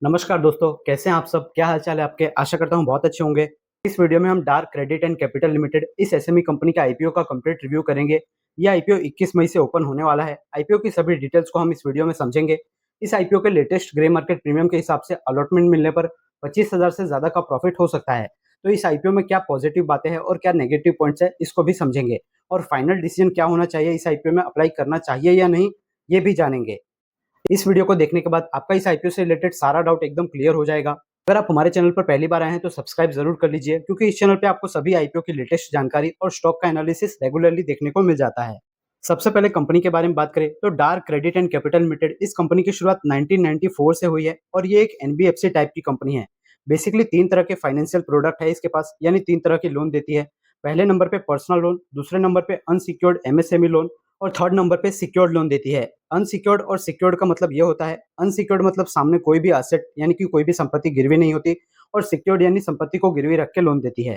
नमस्कार दोस्तों, कैसे हैं आप सब? क्या हाल-चाल है आपके? आशा करता हूँ बहुत अच्छे होंगे। इस वीडियो में हम dark credit and capital limited इस एसएमई कंपनी के आईपीओ का कंप्लीट रिव्यू करेंगे। ये आईपीओ 21 मई से ओपन होने वाला है। आईपीओ की सभी डिटेल्स को हम इस वीडियो में समझेंगे। इस आईपीओ के लेटेस्ट ग्रे मार्केट प्रीमियम के हिसाब से अलॉटमेंट मिलने पर 25,000 से ज़्यादा का प्रॉफिट हो सकता है। तो इस आईपीओ में क्या पॉजिटिव बातें हैं और क्या नेगेटिव पॉइंट्स हैं, इसको भी समझेंगे। और फाइनल डिसीजन क्या होना चाहिए, इस आईपीओ में अप्लाई करना चाहिए या नहीं, ये भी जानेंगे। इस वीडियो को देखने के बाद आपका इस आईपीओ से रिलेटेड सारा डाउट एकदम क्लियर हो जाएगा। अगर आप हमारे चैनल पर पहली बार आए हैं तो सब्सक्राइब जरूर कर लीजिए, क्योंकि इस चैनल पे आपको सभी आईपीओ की लेटेस्ट जानकारी और स्टॉक का एनालिसिस रेगुलरली देखने को मिल जाता है। सबसे पहले कंपनी के बारे में बात करें तो dark credit and capital limited इस कंपनी की शुरुआत 1994 से हुई है और ये एक एनबीएफसी टाइप की कंपनी है। बेसिकली तीन तरह के फाइनेंशियल प्रोडक्ट है इसके पास, यानी तीन तरह के लोन देती है। पहले नंबर पे पर्सनल लोन, दूसरे नंबर पे अनसिक्योर्ड एमएसएमई लोन और थर्ड नंबर पे सिक्योर्ड लोन देती है। अनसिक्योर्ड और सिक्योर्ड का मतलब ये होता है, अनसिक्योर्ड मतलब सामने कोई भी एसेट यानी कि कोई भी संपत्ति गिरवी नहीं होती, और सिक्योर्ड यानी संपत्ति को गिरवी रख के लोन देती है।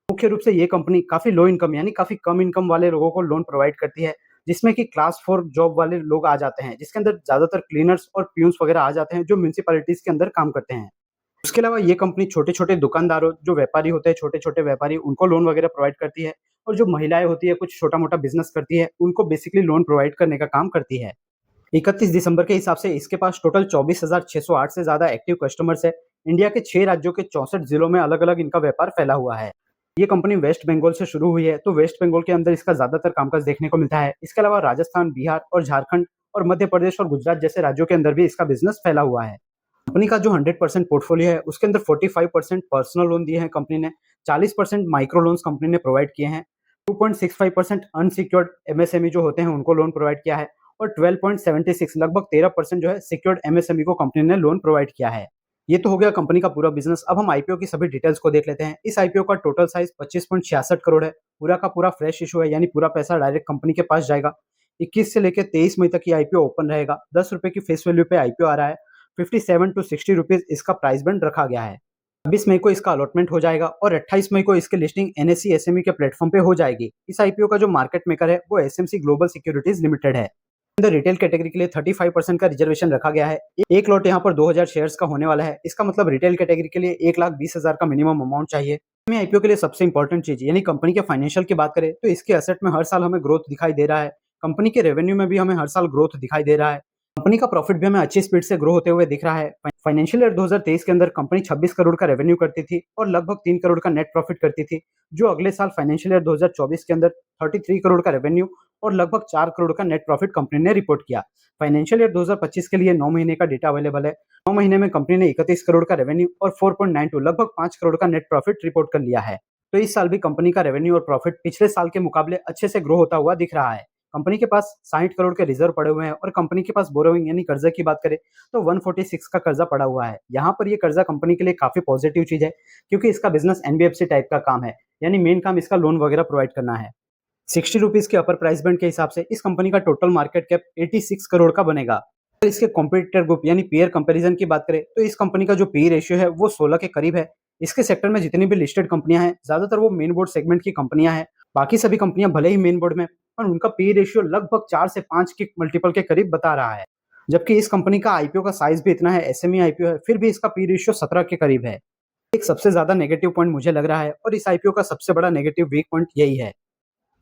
मुख्य रूप से ये कंपनी काफी लो इनकम यानी काफी कम इनकम वाले लोगों को लोन प्रोवाइड करती है, जिसमें कि क्लास 4 जॉब वाले लोग आ जाते हैं, जिसके अंदर ज्यादातर क्लीनर्स और प्यून्स वगैरह आ जाते हैं जो म्यूनिसिपैलिटीज के अंदर काम करते हैं। उसके अलावा ये कंपनी छोटे-छोटे दुकानदारों, जो व्यापारी होते हैं, छोटे-छोटे व्यापारी, उनको लोन वगैरह प्रोवाइड करती है, और जो महिलाएँ होती है, कुछ छोटा-मोटा बिज़नेस करती है, उनको बेसिकली लोन प्रोवाइड करने का काम करती है। 31 दिसंबर के हिसाब से इसके पास टोटल 24,608 से ज़्यादा एक्टिव कस्टमर्स है। इंडिया के 6 राज्यों के 64 जिलों में अलग-अलग इनका व्यापार फैला हुआ है। ये कंपनी वेस्ट बंगाल से शुरू हुई है, तो वेस्ट बंगाल के अंदर इसका ज़्यादातर कामकाज देखने को मिलता है। इसके अलावा राजस्थान, बिहार और झारखंड और मध्य प्रदेश और गुजरात जैसे राज्यों के अंदर भी इसका बिज़नेस फैला हुआ है। कंपनी का जो 100% पोर्टफोलियो है, उसके अंदर 45% पर्सनल लोन दिए हैं कंपनी ने, 40% माइक्रो लोन्स कंपनी ने प्रोवाइड किए हैं, 2.65% अनसिक्योर्ड एमएसएमई जो होते हैं उनको लोन प्रोवाइड किया है, और 12.76 लगभग 13% जो है सिक्योर्ड एमएसएमई को कंपनी ने लोन प्रोवाइड किया है। ये तो हो गया कंपनी का पूरा बिजनेस। अब हम आईपीओ की सभी डिटेल्स को देख लेते हैं। इस आईपीओ का टोटल साइज 25.66 करोड़ है। पूरा का पूरा फ्रेश इशू है, यानी पूरा पैसा डायरेक्ट कंपनी के पास जाएगा। 21 से लेकर 23 मई तक ये आईपीओ ओपन रहेगा। 10 रुपए की फेस वैल्यू पे आईपीओ आ रहा है। 57 टू 60 रुपीज इसका प्राइस बैंड रखा गया है। 26 मई को इसका अलॉटमेंट हो जाएगा और 28 मई को इसकी लिस्टिंग एनएससी एसएमई के प्लेटफॉर्म पे हो जाएगी। इस आईपीओ का जो मार्केट मेकर है वो एसएमसी ग्लोबल सिक्योरिटीज लिमिटेड है। अंदर रिटेल कैटेगरी के लिए 35% का रिजर्वेशन रखा गया है। एक लॉट यहाँ पर 2000 शेयर्स का होने वाला है। इसका मतलब रिटेल कैटेगरी के लिए 1,20,000 का मिनिमम अमाउंट चाहिए। हमें आईपीओ के लिए सबसे इंपॉर्टेंट चीज यानी कंपनी के फाइनेंशियल की बात करें तो इसके एसेट में हर साल हमें ग्रोथ दिखाई दे रहा है। कंपनी के रेवेन्यू में भी हमें हर साल ग्रोथ दिखाई दे रहा है। कंपनी का प्रॉफिट भी हमें अच्छी स्पीड से ग्रो होते हुए दिख रहा है। फाइनेंशियल ईयर 2023 के अंदर कंपनी 26 करोड़ का रेवेन्यू करती थी और लगभग 3 करोड़ का नेट प्रॉफिट करती थी, जो अगले साल फाइनेंशियल ईयर 2024 के अंदर 33 करोड़ का रेवेन्यू और लगभग 4 करोड़ का नेट प्रॉफिट कंपनी ने रिपोर्ट किया। फाइनेंशियल ईयर 2025 के लिए 9 महीने का डेटा अवेलेबल है। 9 महीने में कंपनी ने 31 करोड़ का रेवेन्यू और 4.92 लगभग 5 करोड़ का नेट प्रॉफिट रिपोर्ट कर लिया है। तो इस साल भी कंपनी का रेवेन्यू और प्रॉफिट पिछले साल के मुकाबले अच्छे से ग्रो होता हुआ दिख रहा है। कंपनी के पास 60 करोड़ के रिजर्व पड़े हुए हैं और कंपनी के पास बोरोइंग यानी कर्जा की बात करें तो 146 का कर्जा पड़ा हुआ है। यहाँ पर ये कर्जा कंपनी के लिए काफी पॉजिटिव चीज है, क्योंकि इसका बिजनेस एनबीएफसी टाइप का काम है, यानी मेन काम इसका लोन वगैरह प्रोवाइड करना है। 60 रुपीज के अपर प्राइस बैंड के हिसाब से इस कंपनी का टोटल मार्केट कैप 86 करोड़ का बनेगा। अगर इसके कॉम्पिटिटर ग्रुप यानी पीयर कंपैरिजन की बात करें तो इस कंपनी का जो पी रेशियो है वो 16 के करीब है। इसके सेक्टर में जितनी भी लिस्टेड कंपनियां हैं ज्यादातर वो मेन बोर्ड सेगमेंट की कंपनियां हैं। बाकी सभी कंपनियां भले ही मेन बोर्ड में, पर उनका पी रेशियो लगभग 4 से 5 के मल्टीपल के करीब बता रहा है। जबकि इस कंपनी का आईपीओ का साइज भी इतना है, एसएमई आईपीओ है, फिर भी इसका पी रेशियो 17 के करीब है। एक सबसे ज्यादा नेगेटिव पॉइंट मुझे लग रहा है, और इस आईपीओ का सबसे बड़ा नेगेटिव वीक पॉइंट यही है।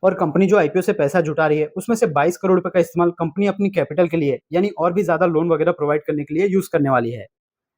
और कंपनी जो आईपीओ से पैसा जुटा रही है उसमें से 22 करोड़ रुपए का इस्तेमाल कंपनी अपनी कैपिटल के लिए यानी और भी ज्यादा लोन वगैरह प्रोवाइड करने के लिए यूज करने वाली है।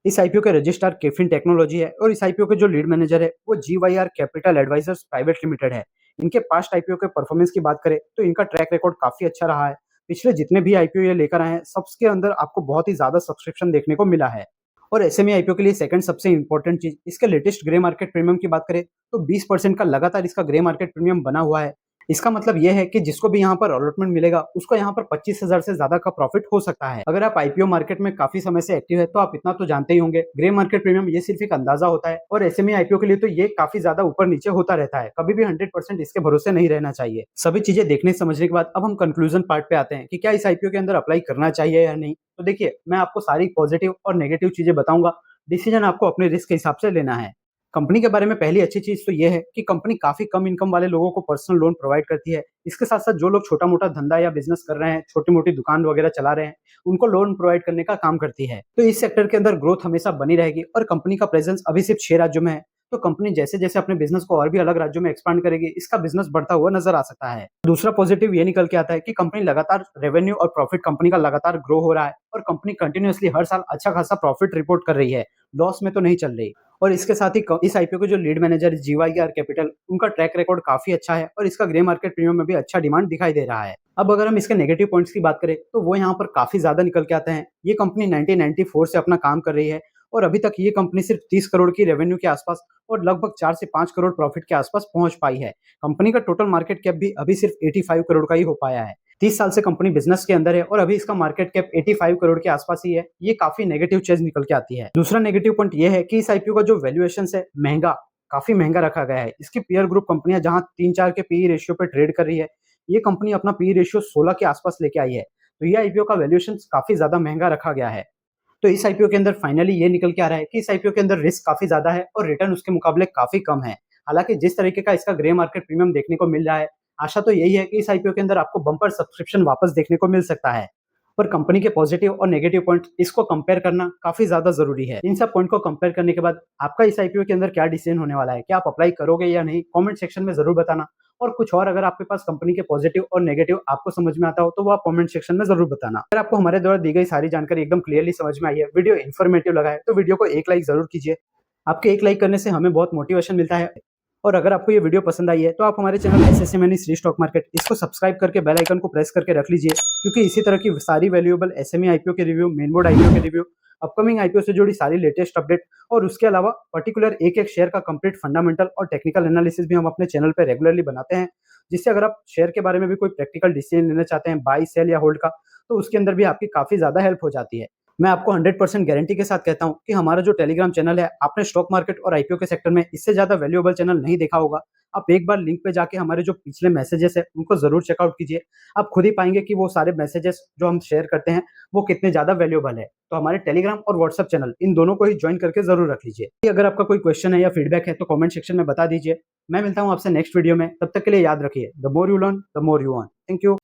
इस आईपीओ के रजिस्ट्रार केफिन टेक्नोलॉजी है और इस आईपीओ के जो लीड मैनेजर है वो जीवाईआर कैपिटल एडवाइजर्स प्राइवेट लिमिटेड है। इनके पास्ट आईपीओ के परफॉर्मेंस की बात करें तो इनका ट्रैक रिकॉर्ड काफी अच्छा रहा है। पिछले जितने भी आईपीओ ये लेकर आए हैं सबके अंदर आपको बहुत ही ज्यादा सब्सक्रिप्शन देखने को मिला है। और एसएमई आईपीओ के लिए सेकंड सबसे इंपॉर्टेंट चीज इसके लेटेस्ट ग्रे मार्केट प्रीमियम की बात करें तो 20% का लगातार इसका ग्रे मार्केट प्रीमियम बना हुआ है। इसका मतलब यह है कि जिसको भी यहाँ पर अलॉटमेंट मिलेगा उसको यहाँ पर 25,000 से ज्यादा का प्रॉफिट हो सकता है। अगर आप आईपीओ मार्केट में काफी समय से एक्टिव है तो आप इतना तो जानते ही होंगे, ग्रे मार्केट प्रीमियम ये सिर्फ एक अंदाजा होता है, और एसएमई आईपीओ के लिए तो ये काफी ज्यादा ऊपर नीचे होता रहता है। कभी भी 100% इसके भरोसे नहीं रहना चाहिए। सभी चीजें देखने समझने के बाद अब हम कंक्लूजन पार्ट पे आते हैं कि क्या इस आईपीओ के अंदर अप्लाई करना चाहिए या नहीं। तो देखिए, मैं आपको सारी पॉजिटिव और नेगेटिव चीजें बताऊंगा, डिसीजन आपको अपने रिस्क के हिसाब से लेना है। कंपनी के बारे में पहली अच्छी चीज़ तो ये है कि कंपनी काफ़ी कम इनकम वाले लोगों को पर्सनल लोन प्रोवाइड करती है। इसके साथ-साथ जो लोग छोटा-मोटा धंधा या बिज़नेस कर रहे हैं, छोटी-मोटी दुकान वगैरह चला रहे हैं, उनको लोन प्रोवाइड करने का काम करती है। तो इस सेक्टर के अंदर ग्रोथ हमेशा बनी रहेगी और कंपनी का प्रेज़ेंस अभी सिर्फ 6 राज्यों में है। तो कंपनी जैसे-जैसे अपने बिज़नेस को और भी अलग राज्यों में एक्सपांड करेगी, इसका बिज़नेस बढ़ता हुआ नज़र आ सकता है। दूसरा पॉजिटिव ये निकल के आता है कि कंपनी लगातार रेवेन्यू और प्रॉफिट कंपनी का लगातार ग्रो हो रहा है और कंपनी कंटिन्यूअसली हर साल अच्छा खासा प्रॉफिट रिपोर्ट कर रही है, लॉस में तो नहीं चल रही। और इसके साथ ही इस आईपीओ के जो लीड मैनेजर जीवाईआर कैपिटल, उनका ट्रैक रिकॉर्ड काफ़ी अच्छा है और इसका ग्रे मार्केट प्रीमियम में भी अच्छा डिमांड दिखाई दे रहा है। अब अगर हम इसके नेगेटिव पॉइंट्स की बात करें, तो वो यहाँ पर काफ़ी ज़्यादा निकल के आते हैं। ये कंपनी 1994 से अपना काम कर रही है और अभी तक ये कंपनी सिर्फ 30 करोड़ की रेवेन्यू के आसपास और लगभग 4 से 5 करोड़ प्रॉफिट के आसपास पहुँच पाई है। कंपनी का टोटल मार्केट कैप भी अभी सिर्फ 85 करोड़ का ही हो पाया है। 30 साल से कंपनी बिज़नेस के अंदर है और अभी इसका मार्केट कैप 85 करोड़ के आसपास ही है। ये काफ़ी नेगेटिव चीज़ निकल के आती है। दूसरा नेगेटिव पॉइंट ये है कि इस आईपीओ का जो वैल्यूएशंस है, काफ़ी महँगा रखा गया है। इसकी पीयर ग्रुप कंपनियाँ जहाँ 3-4 के पीई रेशियो पे ट्रेड कर रही है, ये कंपनी अपना पीई रेशियो 16 के आसपास लेके आई है। तो ये आईपीओ का वैल्यूएशंस काफ़ी ज़्यादा महँगा रखा गया है। तो इस आईपीओ के अंदर फाइनली ये निकल के आ रहा है कि इस आईपीओ के अंदर रिस्क काफ़ी ज़्यादा है और रिटर्न उसके मुकाबले काफ़ी कम है। हालाँकि जिस तरीके का इसका ग्रे मार्केट प्रीमियम देखने को मिल रहा है, आशा तो यही है कि इस आईपीओ के अंदर आपको बम्पर सब्सक्रिप्शन वापस देखने को मिल सकता है। पर कंपनी के पॉजिटिव और नेगेटिव पॉइंट इसको कंपेयर करना काफ़ी ज़्यादा ज़रूरी है। इन सब पॉइंट को कंपेयर करने के बाद आपका इस आईपीओ के अंदर क्या डिसीजन होने वाला है? क्या आप अप्लाई करोगे या नहीं? कमेंट सेक्शन में ज़रूर बताना। और कुछ और अगर आपके पास कंपनी के पॉजिटिव और नेगेटिव आपको समझ में आता हो, तो वो आप कमेंट सेक्शन में ज़रूर बताना। अगर आपको हमारे द्वारा दी गई सारी जानकारी एकदम क्लियरली समझ में आई है, वीडियो इन्फॉर्मेटिव लगा है, तो वीडियो को एक लाइक ज़रूर कीजिए। आपके एक लाइक करने से हमें बहुत मोटिवेशन मिलता है। और अगर आपको ये वीडियो पसंद आई है, तो आप हमारे channel SSC money Shri stock market इसको सब्सक्राइब करके बेल आइकन को प्रेस करके रख लीजिए, क्योंकि इसी तरह की सारी वैल्यूएबल एसएमई आईपीओ के रिव्यू, मेन बोर्ड आईपीओ के रिव्यू, अपकमिंग आईपीओ से जुड़ी सारी लेटेस्ट अपडेट और उसके अलावा पर्टिकुलर एक-एक शेयर का कंप्लीट फंडामेंटल और टेक्निकल एनालिसिस भी हम अपने चैनल पे रेगुलरली बनाते हैं। जिससे अगर आप शेयर के बारे में भी कोई प्रैक्टिकल डिसीजन लेना चाहते हैं, बाय, सेल या होल्ड का, तो उसके अंदर भी आपकी काफ़ी ज़्यादा हेल्प हो जाती है। मैं आपको 100% गारंटी के साथ कहता हूँ कि हमारा जो टेलीग्राम चैनल है, आपने स्टॉक मार्केट और आईपीओ के सेक्टर में इससे ज़्यादा वैल्यूएबल चैनल नहीं देखा होगा। आप एक बार लिंक पे जाके हमारे जो पिछले मैसेजेस हैं, उनको ज़रूर चेकआउट कीजिए। आप खुद ही पाएँगे कि वो सारे मैसेजेस जो हम शेयर करते हैं, वो कितने ज़्यादा वैल्यूएबल है। तो हमारे टेलीग्राम और व्हाट्सएप चैनल, इन दोनों को ही जॉइन करके ज़रूर रख लीजिए। अगर आपका कोई क्वेश्चन है या फीडबैक है, तो कमेंट सेक्शन में बता दीजिए। मैं मिलता हूँ आपसे नेक्स्ट वीडियो में। तब तक के लिए याद रखिए, the more you learn, the more you earn. Thank you.